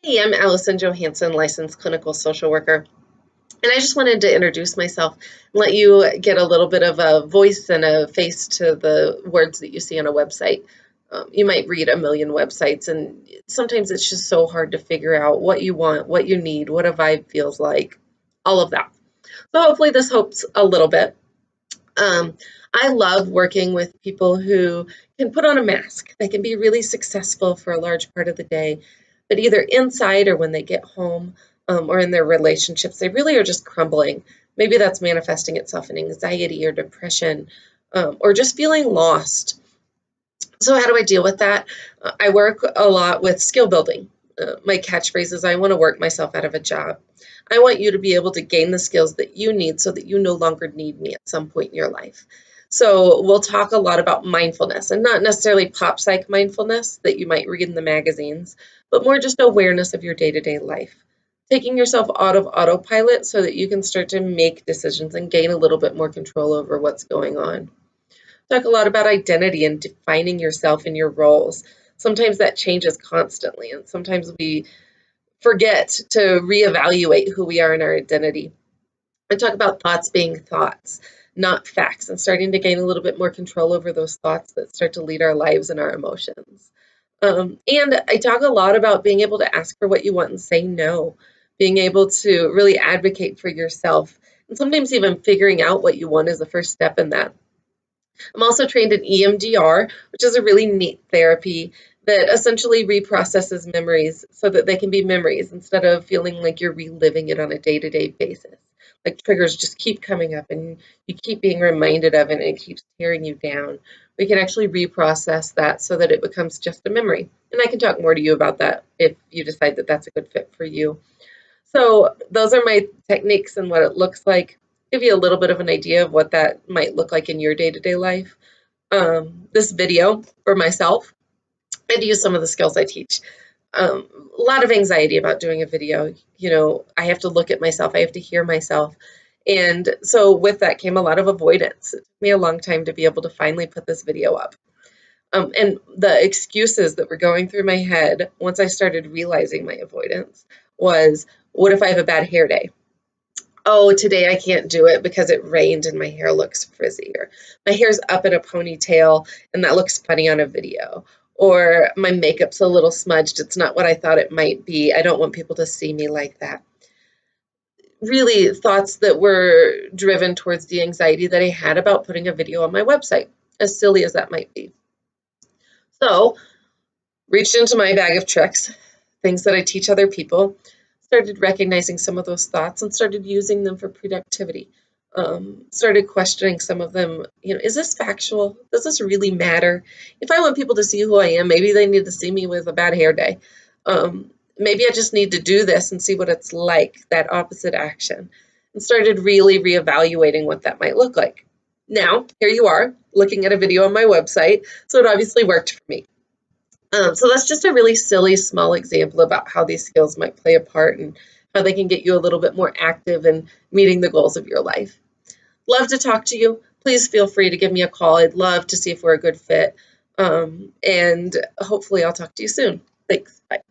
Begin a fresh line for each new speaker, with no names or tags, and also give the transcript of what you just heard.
Hey, I'm Allison Johansson, licensed clinical social worker. And I just wanted to introduce myself and let you get a little bit of a voice and a face to the words that you see on a website. You might read a million websites, and sometimes it's just so hard to figure out what you want, what you need, what a vibe feels like, all of that. So hopefully this helps a little bit. Um, I love working with people who can put on a mask. They can be really successful for a large part of the day, but either inside or when they get home, or in their relationships, they really are just crumbling. Maybe that's manifesting itself in anxiety or depression, or just feeling lost. So, how do I deal with that? I work a lot with skill building. My catchphrase is I want to work myself out of a job. I want you to be able to gain the skills that you need so that you no longer need me at some point in your life. So, we'll talk a lot about mindfulness, and not necessarily pop psych mindfulness that you might read in the magazines, but more just awareness of your day to day life. Taking yourself out of autopilot so that you can start to make decisions and gain a little bit more control over what's going on. Talk a lot about identity and defining yourself and your roles. Sometimes that changes constantly, and sometimes we forget to reevaluate who we are in our identity. I talk about thoughts being thoughts, not facts, and starting to gain a little bit more control over those thoughts that start to lead our lives and our emotions. And I talk a lot about being able to ask for what you want and say no, being able to really advocate for yourself, and sometimes even figuring out what you want is the first step in that. I'm also trained in EMDR, which is a really neat therapy that essentially reprocesses memories so that they can be memories instead of feeling like you're reliving it on a day-to-day basis. Like triggers just keep coming up and you keep being reminded of it and it keeps tearing you down. We can actually reprocess that so that it becomes just a memory. And I can talk more to you about that if you decide that that's a good fit for you. So those are my techniques and what it looks like. Give you a little bit of an idea of what that might look like in your day-to-day life. This video for myself, I use some of the skills I teach. A lot of anxiety about doing a video. You know, I have to look at myself. I have to hear myself. And so with that came a lot of avoidance. It took me a long time to be able to finally put this video up. And the excuses that were going through my head once I started realizing my avoidance was, what if I have a bad hair day? Oh, today I can't do it because it rained and my hair looks frizzy, or my hair's up in a ponytail and that looks funny on a video, or my makeup's a little smudged. It's not what I thought it might be. I don't want people to see me like that. Really, thoughts that were driven towards the anxiety that I had about putting a video on my website, as silly as that might be. So, reached into my bag of tricks, things that I teach other people, started recognizing some of those thoughts and started using them for productivity. Started questioning some of them. You know, is this factual? Does this really matter? If I want people to see who I am, maybe they need to see me with a bad hair day. Maybe I just need to do this and see what it's like, that opposite action, and started really reevaluating what that might look like. Now, here you are looking at a video on my website, so it obviously worked for me. So that's just a really silly, small example about how these skills might play a part and how they can get you a little bit more active in meeting the goals of your life. Love to talk to you. Please feel free to give me a call. I'd love to see if we're a good fit. And hopefully I'll talk to you soon. Thanks. Bye.